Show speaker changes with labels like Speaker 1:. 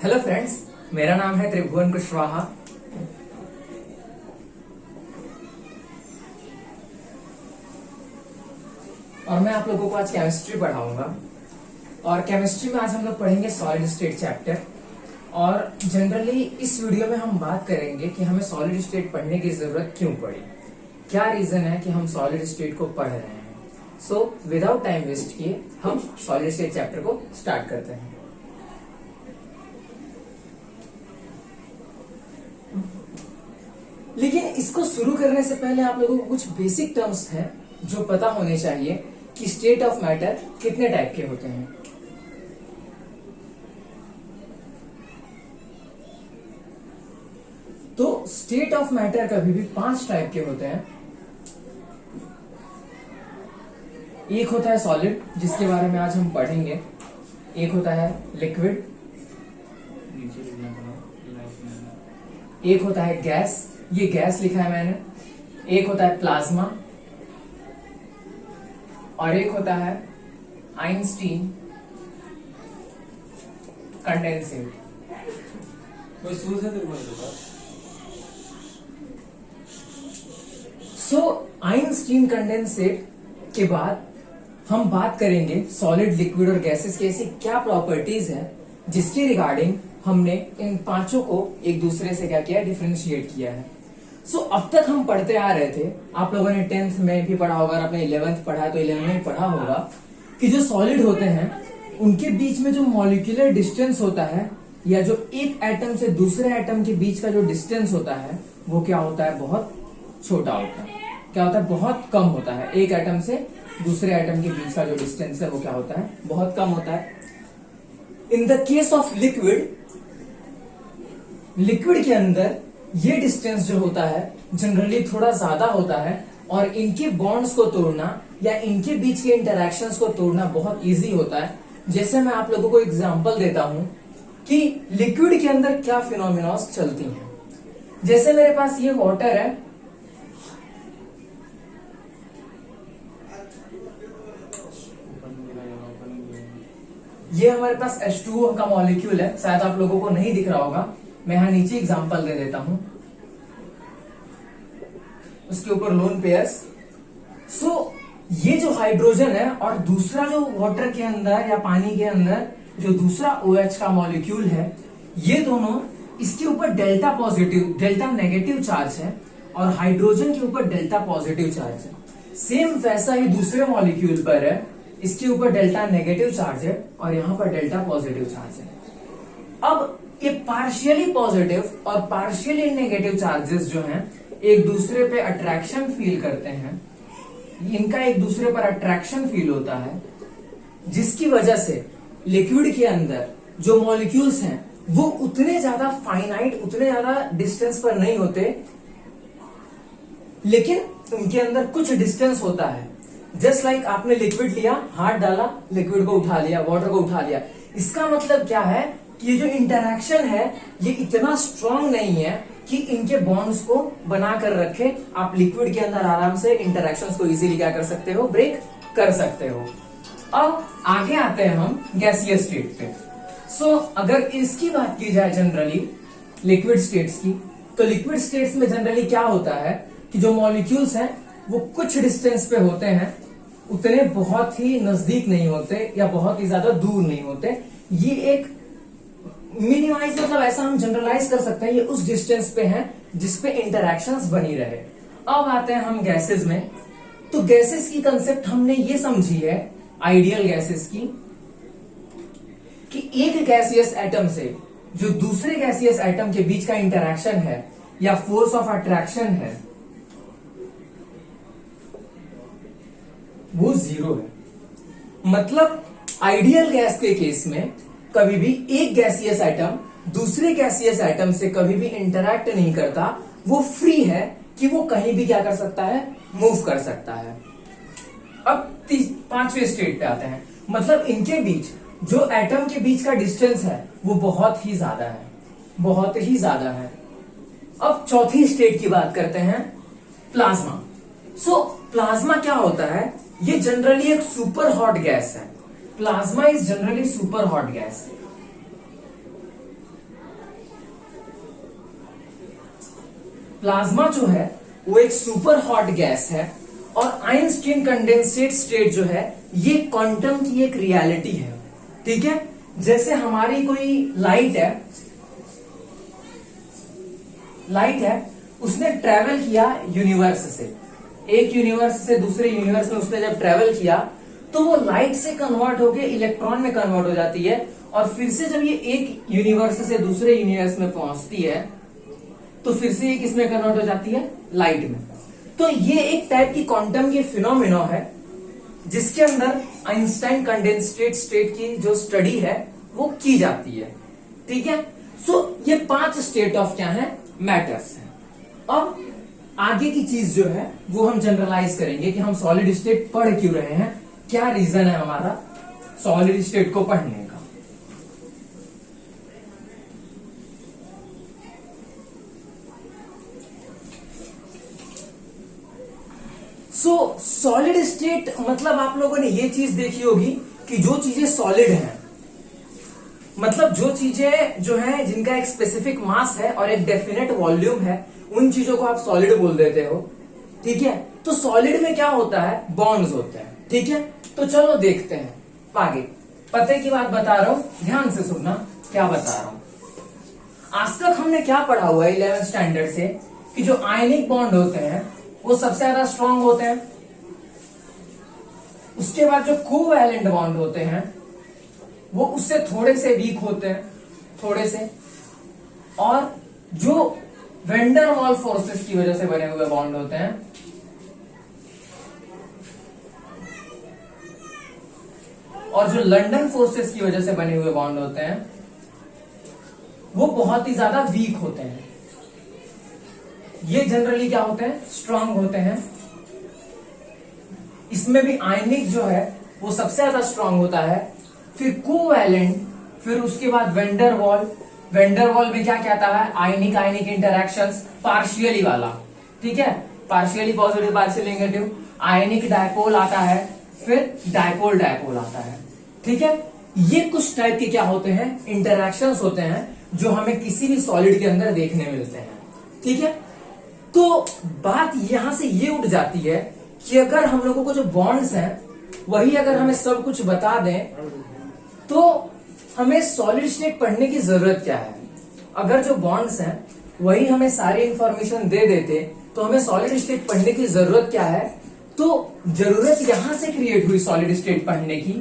Speaker 1: Hello friends, मेरा नाम है त्रिभुवन कुशवाहा। और मैं आप लोगों को आज केमिस्ट्री पढ़ाऊंगा। और केमिस्ट्री में आज हम लोग पढ़ेंगे सॉलिड स्टेट चैप्टर। और जनरली इस वीडियो में हम बात करेंगे कि हमें सॉलिड स्टेट पढ़ने की जरूरत क्यों पड़ी, क्या रीजन है कि हम सॉलिड स्टेट को पढ़ रहे हैं। सो विदाउट टाइम वेस्ट किए हम सॉलिड स्टेट चैप्टर को स्टार्ट करते हैं। लेकिन इसको शुरू करने से पहले आप लोगों को कुछ बेसिक टर्म्स हैं जो पता होने चाहिए कि स्टेट ऑफ मैटर कितने टाइप के होते हैं। तो स्टेट ऑफ मैटर कभी भी 5 टाइप के होते हैं। एक होता है सॉलिड, जिसके बारे में आज हम पढ़ेंगे। एक होता है लिक्विड, एक होता है गैस, ये गैस लिखा है मैंने। एक होता है प्लाज्मा और एक होता है आइंस्टीन कंडेंसेट। सो आइंस्टीन कंडेंसेट के बाद हम बात करेंगे सॉलिड, लिक्विड और गैसेस की ऐसी क्या प्रॉपर्टीज है जिसके रिगार्डिंग हमने इन पांचों को एक दूसरे से क्या किया, डिफरेंशिएट किया है। सो अब तक हम पढ़ते आ रहे थे, आप लोगों ने 10th में भी पढ़ा होगा, आपने 11th पढ़ा है तो 11th में पढ़ा होगा कि जो सॉलिड होते हैं उनके बीच में जो मॉलिक्यूलर डिस्टेंस होता है, या जो एक एटम से दूसरे एटम के बीच का जो डिस्टेंस होता है, वो क्या होता है, बहुत छोटा होता है। क्या होता है, बहुत कम होता है। एक एटम से दूसरे एटम के बीच का जो डिस्टेंस है वो क्या होता है, बहुत कम होता है। In the case of liquid, liquid के अंदर ये डिस्टेंस जो होता है जनरली थोड़ा ज्यादा होता है, और इनके बॉन्ड्स को तोड़ना या इनके बीच के इंटरैक्शंस को तोड़ना बहुत इजी होता है। जैसे मैं आप लोगों को एग्जांपल देता हूं कि लिक्विड के अंदर क्या फिनोमिनॉस चलती हैं। जैसे मेरे पास ये वाटर है, ये हमारे पास H2O का मॉलिक्यूल है, शायद आप लोगों को नहीं दिख रहा होगा, मैं यहां नीचे एग्जांपल दे देता हूं, उसके ऊपर लोन पेयर्स। सो ये जो हाइड्रोजन है और दूसरा जो वाटर के अंदर या पानी के अंदर जो दूसरा OH का मॉलिक्यूल है, ये दोनों, इसके ऊपर delta positive, delta negative charge है और हाइड्रोजन के ऊपर डेल्टा पॉजिटिव चार्ज है। सेम वैसा ही दूसरे मॉलिक्यूल पर है, इसके ऊपर डेल्टा नेगेटिव चार्ज है और यहां पर डेल्टा पॉजिटिव चार्ज है। अब ये पार्शियली पॉजिटिव और पार्शियली नेगेटिव चार्जेस जो हैं एक दूसरे पे अट्रैक्शन फील करते हैं, इनका एक दूसरे पर अट्रैक्शन फील होता है, जिसकी वजह से लिक्विड के अंदर जो मॉलिक्यूल्स हैं वो उतने ज्यादा फाइनाइट, उतने ज्यादा डिस्टेंस पर नहीं होते, लेकिन उनके अंदर कुछ डिस्टेंस होता है। जस्ट लाइक आपने लिक्विड लिया, हाथ डाला, लिक्विड को उठा लिया, वाटर को उठा लिया। इसका मतलब क्या है कि ये जो इंटरैक्शन है ये इतना स्ट्रांग नहीं है कि इनके बॉन्ड्स को बना कर रखे। आप लिक्विड के अंदर आराम से इंटरैक्शंस को इजीली क्या कर सकते हो, ब्रेक कर सकते हो। अब आगे आते हैं हम गैसियस स्टेट पे। सो अगर इसकी बात की जाए जनरली लिक्विड स्टेट्स की, तो लिक्विड स्टेट्स में जनरली क्या होता है कि जो मॉलिक्यूल्स हैं वो कुछ डिस्टेंस पे होते हैं, उतने बहुत ही नजदीक नहीं होते या बहुत ही ज्यादा दूर नहीं होते। ये एक मिनिमाइज, मतलब ऐसा हम जनरलाइज कर सकते हैं, ये उस डिस्टेंस पे है जिसपे इंटरैक्शंस बनी रहे। अब आते हैं हम गैसेस में। तो गैसेस की कंसेप्ट हमने ये समझी है, आइडियल गैसेस की, कि एक गैसियस एटम से जो दूसरे गैसियस एटम के बीच का इंटरैक्शन है या फोर्स ऑफ अट्रैक्शन है वो 0 है। मतलब आइडियल गैस के केस में कभी भी एक गैसियस एटम दूसरे गैसियस एटम से कभी भी इंटरैक्ट नहीं करता, वो फ्री है कि वो कहीं भी क्या कर सकता है, मूव कर सकता है। अब 5वें स्टेट पे आते हैं। मतलब इनके बीच जो एटम के बीच का डिस्टेंस है वो बहुत ही ज्यादा है, बहुत ही ज्यादा है। अब चौथी स्टेट की बात करते हैं, प्लाज्मा। सो प्लाज्मा क्या होता है, ये जनरली एक सुपर हॉट गैस है। Plasma is generally super hot gas. Plasma जो है वो एक सुपर हॉट गैस है और आइंस्टीन कंडेंसेट स्टेट जो है ये क्वांटम की एक रियलिटी है। ठीक है, जैसे हमारी कोई लाइट है उसने ट्रेवल किया यूनिवर्स से, एक यूनिवर्स से दूसरे यूनिवर्स में उसने जब ट्रेवल किया तो वो लाइट से कन्वर्ट होके इलेक्ट्रॉन में कन्वर्ट हो जाती है और फिर से जब ये एक यूनिवर्स से दूसरे यूनिवर्स में पहुंचती है तो फिर से ये किसमें कन्वर्ट हो जाती है, लाइट में। तो ये एक टाइप की क्वांटम की फिनोमेना है जिसके अंदर आइंस्टाइन कंडेंसेट स्टेट की जो स्टडी है वो की जाती है। ठीक है, सो ये 5 स्टेट ऑफ क्या है, मैटर्स है। अब आगे की चीज जो है वो हम जनरलाइज करेंगे कि हम सॉलिड स्टेट पढ़ क्यों रहे हैं, क्या रीजन है हमारा सॉलिड स्टेट को पढ़ने का। सो सॉलिड स्टेट मतलब आप लोगों ने ये चीज देखी होगी कि जो चीजें सॉलिड हैं, मतलब जो चीजें जो हैं जिनका एक स्पेसिफिक मास है और एक डेफिनेट वॉल्यूम है, उन चीजों को आप सॉलिड बोल देते हो। ठीक है, तो सॉलिड में क्या होता है, बॉन्ड्स होते हैं। ठीक है, तो चलो देखते हैं आगे। पते की बात बता रहा हूं, ध्यान से सुनना क्या बता रहा हूं। आज तक हमने क्या पढ़ा हुआ है 11th स्टैंडर्ड से कि जो आयनिक बॉन्ड होते हैं वो सबसे ज्यादा स्ट्रांग होते हैं, उसके बाद जो कोवैलेंट बॉन्ड होते हैं वो उससे थोड़े से वीक होते हैं, थोड़े से, और जो वेंडर वॉल फोर्सेस की वजह से बने हुए बॉन्ड होते हैं और जो लंदन फोर्सेस की वजह से बने हुए बॉन्ड होते हैं वो बहुत ही ज्यादा वीक होते हैं। ये जनरली क्या होते हैं, स्ट्रांग होते हैं। इसमें भी आयनिक जो है वो सबसे ज्यादा स्ट्रांग होता है, फिर कोवैलेंट, फिर उसके बाद वेंडर वॉल। वेंडर वॉल में क्या कहता है, आयनिक आयनिक इंटरैक्शंस, पार्शियली वाला। ठीक है, पार्शियली पॉजिटिव पार्शियली नेगेटिव। आयनिक डायपोल आता है, फिर डायपोल डायपोल आता है। ठीक है, ये कुछ टाइप के क्या होते हैं, इंटरैक्शंस होते हैं जो हमें किसी भी सॉलिड के अंदर देखने मिलते हैं। ठीक है, तो बात यहां से ये उठ जाती है कि अगर हम लोगों को जो बॉन्ड्स हैं वही अगर हमें सब कुछ बता दें तो हमें सॉलिड स्टेट पढ़ने की जरूरत क्या है। अगर जो बॉन्ड्स हैं वही हमें सारी इंफॉर्मेशन दे देते तो हमें सॉलिड स्टेट पढ़ने की जरूरत क्या है। तो जरूरत यहां से क्रिएट हुई सॉलिड स्टेट पढ़ने की